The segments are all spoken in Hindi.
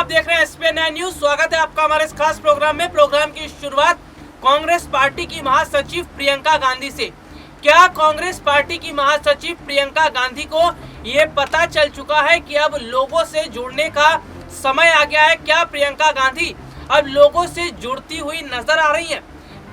आप देख रहे हैं एसपीएन न्यूज। स्वागत है आपका हमारे इस खास प्रोग्राम में। प्रोग्राम की शुरुआत कांग्रेस पार्टी की महासचिव प्रियंका गांधी से। क्या कांग्रेस पार्टी की महासचिव प्रियंका गांधी को ये पता चल चुका है कि अब लोगों से जुड़ने का समय आ गया है? क्या प्रियंका गांधी अब लोगों से जुड़ती हुई नजर आ रही है?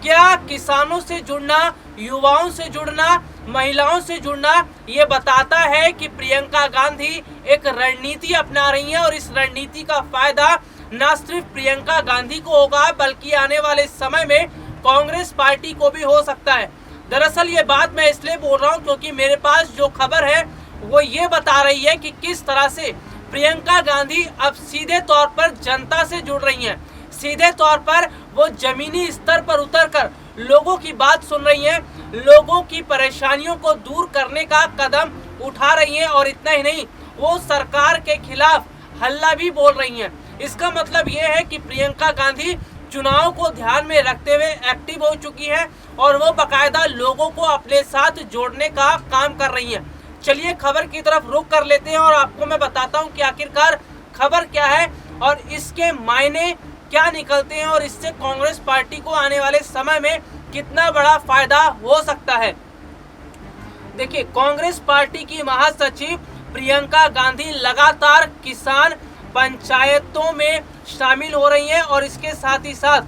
क्या किसानों से जुड़ना, युवाओं से जुड़ना, महिलाओं से जुड़ना ये बताता है कि प्रियंका गांधी एक रणनीति अपना रही है और इस रणनीति का फायदा न सिर्फ प्रियंका गांधी को होगा बल्कि आने वाले समय में कांग्रेस पार्टी को भी हो सकता है। दरअसल ये बात मैं इसलिए बोल रहा हूँ क्योंकि मेरे पास जो खबर है वो ये बता रही है कि किस तरह से प्रियंका गांधी अब सीधे तौर पर जनता से जुड़ रही हैं। सीधे तौर पर वो जमीनी स्तर पर उतरकर लोगों की बात सुन रही हैं, लोगों की परेशानियों को दूर करने का कदम उठा रही हैं और इतना ही नहीं, वो सरकार के खिलाफ हल्ला भी बोल रही हैं। इसका मतलब ये है कि प्रियंका गांधी चुनाव को ध्यान में रखते हुए एक्टिव हो चुकी है और वो बाकायदा लोगों को अपने साथ जोड़ने का काम कर रही हैं। चलिए खबर की तरफ रुख कर लेते हैं और आपको मैं बताता हूँ कि आखिरकार खबर क्या है और इसके मायने क्या निकलते हैं और इससे कांग्रेस पार्टी को आने वाले समय में कितना बड़ा फायदा हो सकता है। देखिए, कांग्रेस पार्टी की महासचिव प्रियंका गांधी लगातार किसान पंचायतों में शामिल हो रही हैं और इसके साथ ही साथ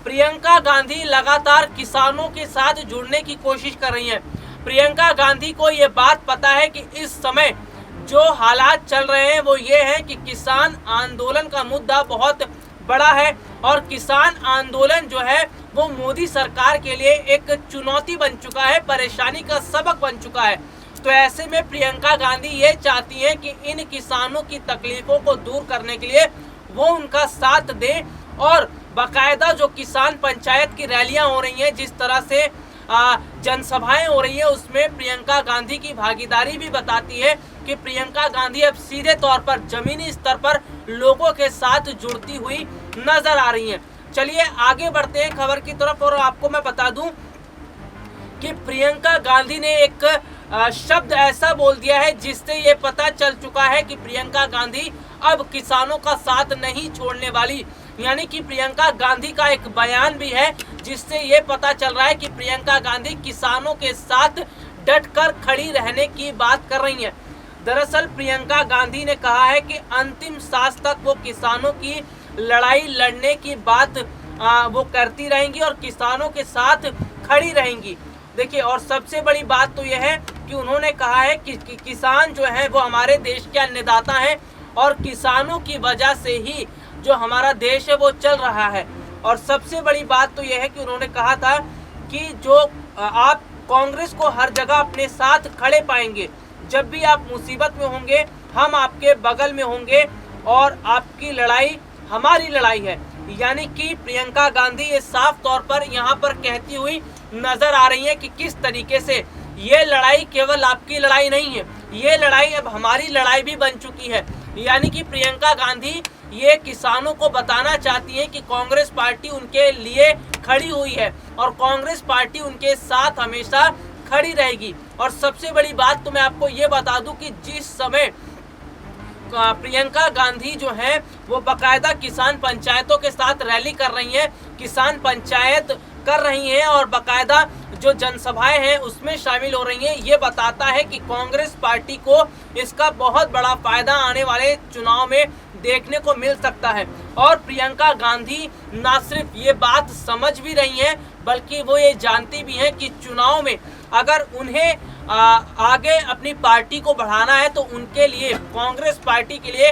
प्रियंका गांधी लगातार किसानों के साथ जुड़ने की कोशिश कर रही हैं। प्रियंका गांधी को ये बात पता है कि इस समय जो हालात चल रहे हैं वो ये है कि किसान आंदोलन का मुद्दा बहुत बड़ा है और किसान आंदोलन जो है वो मोदी सरकार के लिए एक चुनौती बन चुका है, परेशानी का सबक बन चुका है। तो ऐसे में प्रियंका गांधी ये चाहती हैं कि इन किसानों की तकलीफों को दूर करने के लिए वो उनका साथ दें और बाकायदा जो किसान पंचायत की रैलियां हो रही हैं, जिस तरह से जनसभाएं हो रही है, उसमें प्रियंका गांधी की भागीदारी भी बताती है कि प्रियंका गांधी अब सीधे तौर पर जमीनी स्तर पर लोगों के साथ जुड़ती हुई नजर आ रही हैं। चलिए आगे बढ़ते हैं खबर की तरफ और आपको मैं बता दूं कि प्रियंका गांधी ने एक शब्द ऐसा बोल दिया है जिससे ये पता चल चुका है कि प्रियंका गांधी अब किसानों का साथ नहीं छोड़ने वाली। यानी कि प्रियंका गांधी का एक बयान भी है जिससे ये पता चल रहा है कि प्रियंका गांधी किसानों के साथ डटकर खड़ी रहने की बात कर रही हैं। दरअसल प्रियंका गांधी ने कहा है कि अंतिम सांस तक वो किसानों की लड़ाई लड़ने की बात वो करती रहेंगी और किसानों के साथ खड़ी रहेंगी। देखिए, और सबसे बड़ी बात तो यह है कि उन्होंने कहा है कि किसान जो है वो हमारे देश के अन्नदाता हैं और किसानों की वजह से ही जो हमारा देश है वो चल रहा है। और सबसे बड़ी बात तो यह है कि उन्होंने कहा था कि जो आप कांग्रेस को हर जगह अपने साथ खड़े पाएंगे, जब भी आप मुसीबत में होंगे हम आपके बगल में होंगे और आपकी लड़ाई हमारी लड़ाई है। यानी कि प्रियंका गांधी ये साफ तौर पर यहाँ पर कहती हुई नजर आ रही है कि किस तरीके से ये लड़ाई केवल आपकी लड़ाई नहीं है, ये लड़ाई अब हमारी लड़ाई भी बन चुकी है। यानी कि प्रियंका गांधी ये किसानों को बताना चाहती है कि कांग्रेस पार्टी उनके लिए खड़ी हुई है और कांग्रेस पार्टी उनके साथ हमेशा खड़ी रहेगी। और सबसे बड़ी बात तो मैं आपको ये बता दूं कि जिस समय प्रियंका गांधी जो है वो बाकायदा किसान पंचायतों के साथ रैली कर रही हैं, किसान पंचायत कर रही हैं और बाकायदा जो जनसभाएं हैं उसमें शामिल हो रही हैं, ये बताता है कि कांग्रेस पार्टी को इसका बहुत बड़ा फायदा आने वाले चुनाव में देखने को मिल सकता है। और प्रियंका गांधी ना सिर्फ ये बात समझ भी रही हैं बल्कि वो ये जानती भी हैं कि चुनाव में अगर उन्हें आगे अपनी पार्टी को बढ़ाना है तो उनके लिए, कांग्रेस पार्टी के लिए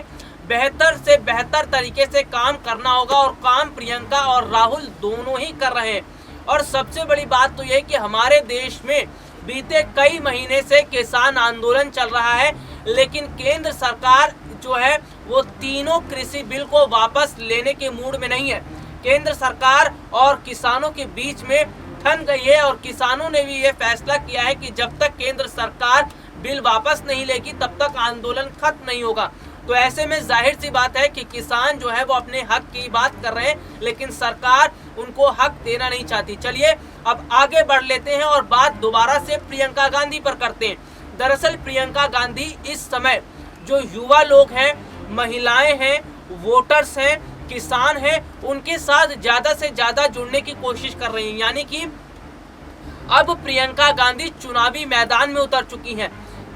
बेहतर से बेहतर तरीके से काम करना होगा और काम प्रियंका और राहुल दोनों ही कर रहे हैं। और सबसे बड़ी बात तो यह कि हमारे देश में बीते कई महीने से किसान आंदोलन चल रहा है, लेकिन केंद्र सरकार जो है वो तीनों कृषि बिल को वापस लेने के मूड में नहीं है। केंद्र सरकार और किसानों के बीच में ठन गई है और किसानों ने भी ये फैसला किया है कि जब तक केंद्र सरकार बिल वापस नहीं लेगी तब तक आंदोलन खत्म नहीं होगा। तो ऐसे में जाहिर सी बात है कि किसान जो है वो अपने हक की बात कर रहे हैं, लेकिन सरकार उनको हक देना नहीं चाहती। चलिए अब आगे बढ़ लेते हैं और बात दोबारा से प्रियंका गांधी पर करते हैं। दरअसल प्रियंका गांधी इस समय जो युवा लोग हैं, महिलाएं हैं वोटर्स हैं, किसान हैं, उनके साथ ज़्यादा से ज़्यादा जुड़ने की कोशिश कर रही हैं। यानी कि अब प्रियंका गांधी चुनावी मैदान में उतर चुकी हैं।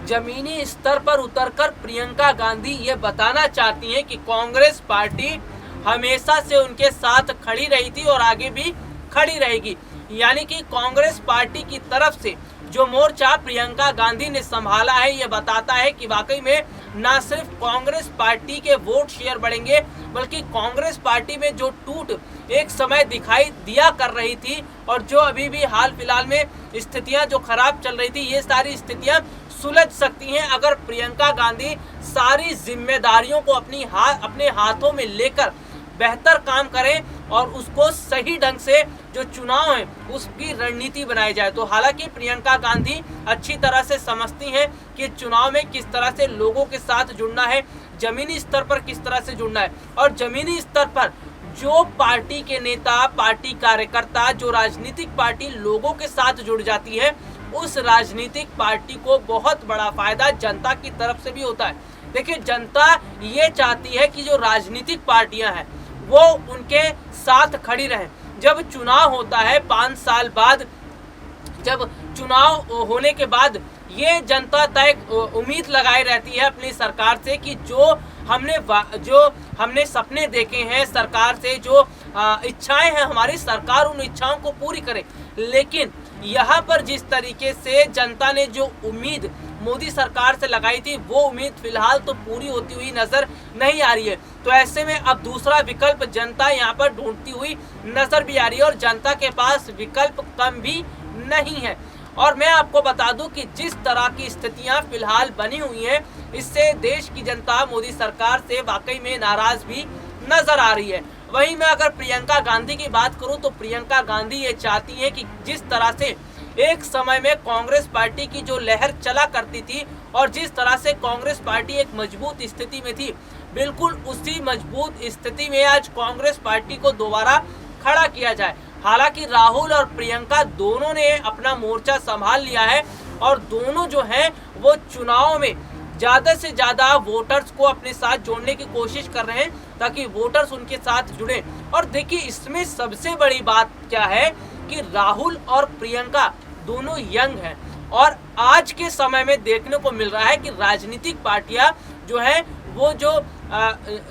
जमीनी स्तर पर उतरकर प्रियंका गांधी ये बताना चाहती हैं कि कांग्रेस पार्टी हमेशा से उनके साथ खड़ी रही थी और आगे भी खड़ी रहेगी। यानी कि कांग्रेस पार्टी की तरफ से जो मोर्चा प्रियंका गांधी ने संभाला है, ये बताता है कि वाकई में न सिर्फ कांग्रेस पार्टी के वोट शेयर बढ़ेंगे, बल्कि कांग्रेस पार्टी में जो टूट एक समय दिखाई दिया कर रही थी और जो अभी भी हाल फिलहाल में स्थितियां जो खराब चल रही थी, ये सारी स्थितियां सुलझ सकती हैं अगर प्रियंका गांधी सारी जिम्मेदारियों को अपने हाथों में लेकर बेहतर काम करें और उसको सही ढंग से जो चुनाव है उसकी रणनीति बनाई जाए। तो हालांकि प्रियंका गांधी अच्छी तरह से समझती हैं कि चुनाव में किस तरह से लोगों के साथ जुड़ना है, जमीनी स्तर पर किस तरह से जुड़ना है, और जमीनी स्तर पर जो पार्टी के नेता, पार्टी कार्यकर्ता, जो राजनीतिक पार्टी लोगों के साथ जुड़ जाती है, उस राजनीतिक पार्टी को बहुत बड़ा फायदा जनता की तरफ से भी होता है। देखिए, जनता ये चाहती है कि जो राजनीतिक पार्टियां हैं वो उनके साथ खड़ी रहें। जब चुनाव होता है 5 साल बाद, जब चुनाव होने के बाद ये जनता तय उम्मीद लगाई रहती है अपनी सरकार से कि जो हमने सपने देखे हैं सरकार से, जो इच्छाएं हैं हमारी, सरकार उन इच्छाओं को पूरी करे। लेकिन यहाँ पर जिस तरीके से जनता ने जो उम्मीद मोदी सरकार से लगाई थी, वो उम्मीद फिलहाल तो पूरी होती हुई नजर नहीं आ रही है। तो ऐसे में अब दूसरा विकल्प जनता यहाँ पर ढूंढती हुई नजर भी आ रही है और जनता के पास विकल्प कम भी नहीं है। और मैं आपको बता दूं कि जिस तरह की स्थितियां फिलहाल बनी हुई हैं, इससे देश की जनता मोदी सरकार से वाकई में नाराज भी नजर आ रही है। वहीं मैं अगर प्रियंका गांधी की बात करूं तो प्रियंका गांधी ये चाहती है कि जिस तरह से एक समय में कांग्रेस पार्टी की जो लहर चला करती थी और जिस तरह से कांग्रेस पार्टी एक मजबूत स्थिति में थी, बिल्कुल उसी मजबूत स्थिति में आज कांग्रेस पार्टी को दोबारा खड़ा किया जाए। हालांकि राहुल और प्रियंका दोनों ने अपना मोर्चा संभाल लिया है और दोनों जो हैं वो चुनाव में ज़्यादा से ज़्यादा वोटर्स को अपने साथ जोड़ने की कोशिश कर रहे हैं ताकि वोटर्स उनके साथ जुड़े। और देखिए, इसमें सबसे बड़ी बात क्या है कि राहुल और प्रियंका दोनों यंग हैं और आज के समय में देखने को मिल रहा है कि राजनीतिक पार्टियां जो है वो जो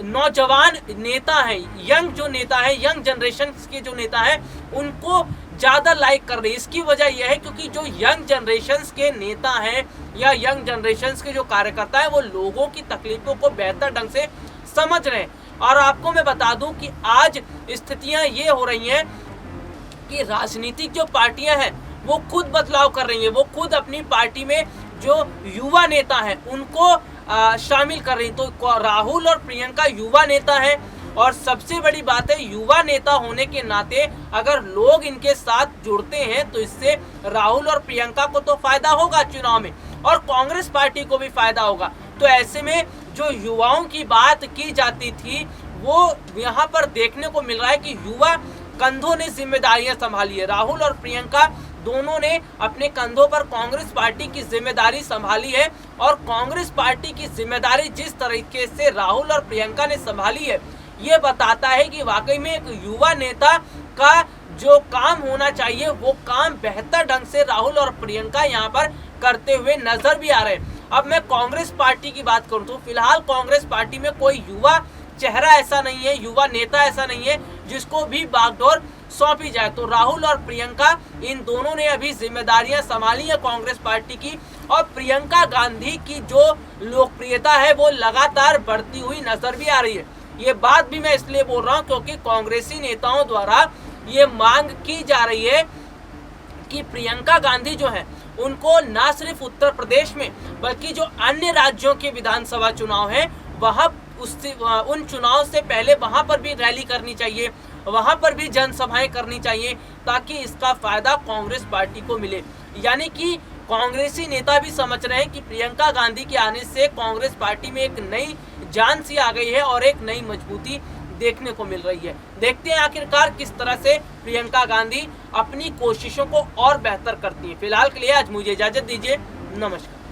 नौजवान नेता हैं, यंग जो नेता हैं, यंग जनरेशन के जो नेता हैं, उनको ज़्यादा लाइक कर रही है। इसकी वजह यह है क्योंकि जो यंग जनरेशन्स के नेता हैं या यंग जनरेशन्स के जो कार्यकर्ता हैं, वो लोगों की तकलीफों को बेहतर ढंग से समझ रहे हैं। और आपको मैं बता दूं कि आज स्थितियां ये हो रही हैं कि राजनीतिक जो पार्टियां हैं वो खुद बदलाव कर रही हैं, वो खुद अपनी पार्टी में जो युवा नेता हैं उनको शामिल कर रही। तो राहुल और प्रियंका युवा नेता हैं और सबसे बड़ी बात है, युवा नेता होने के नाते अगर लोग इनके साथ जुड़ते हैं तो इससे राहुल और प्रियंका को तो फायदा होगा चुनाव में और कांग्रेस पार्टी को भी फायदा होगा। तो ऐसे में जो युवाओं की बात की जाती थी वो यहाँ पर देखने को मिल रहा है कि युवा कंधों ने जिम्मेदारियां संभाली है। राहुल और प्रियंका दोनों ने अपने कंधों पर कांग्रेस पार्टी की जिम्मेदारी संभाली है और कांग्रेस पार्टी की जिम्मेदारी जिस तरीके से राहुल और प्रियंका ने संभाली है, ये बताता है कि वाकई में एक युवा नेता का जो काम होना चाहिए वो काम बेहतर ढंग से राहुल और प्रियंका यहाँ पर करते हुए नजर भी आ रहे हैं। अब मैं कांग्रेस पार्टी की बात करूँ तो फिलहाल कांग्रेस पार्टी में कोई युवा चेहरा ऐसा नहीं है, युवा नेता ऐसा नहीं है जिसको भी बागडोर सौंपी जाए। तो राहुल और प्रियंका इन दोनों ने अभी जिम्मेदारियां संभाली है कांग्रेस पार्टी की और प्रियंका गांधी की जो लोकप्रियता है वो लगातार बढ़ती हुई नजर भी आ रही है। ये बात भी मैं इसलिए बोल रहा हूँ क्योंकि कांग्रेसी नेताओं द्वारा ये मांग की जा रही है कि प्रियंका गांधी जो है उनको न सिर्फ उत्तर प्रदेश में बल्कि जो अन्य राज्यों के विधानसभा चुनाव हैं वहाँ उन चुनाव से पहले वहाँ पर भी रैली करनी चाहिए, वहाँ पर भी जनसभाएं करनी चाहिए ताकि इसका फायदा कांग्रेस पार्टी को मिले। यानी कि कांग्रेसी नेता भी समझ रहे हैं कि प्रियंका गांधी के आने से कांग्रेस पार्टी में एक नई जान सी आ गई है और एक नई मजबूती देखने को मिल रही है। देखते हैं आखिरकार किस तरह से प्रियंका गांधी अपनी कोशिशों को और बेहतर करती है। फिलहाल के लिए आज मुझे इजाजत दीजिए, नमस्कार।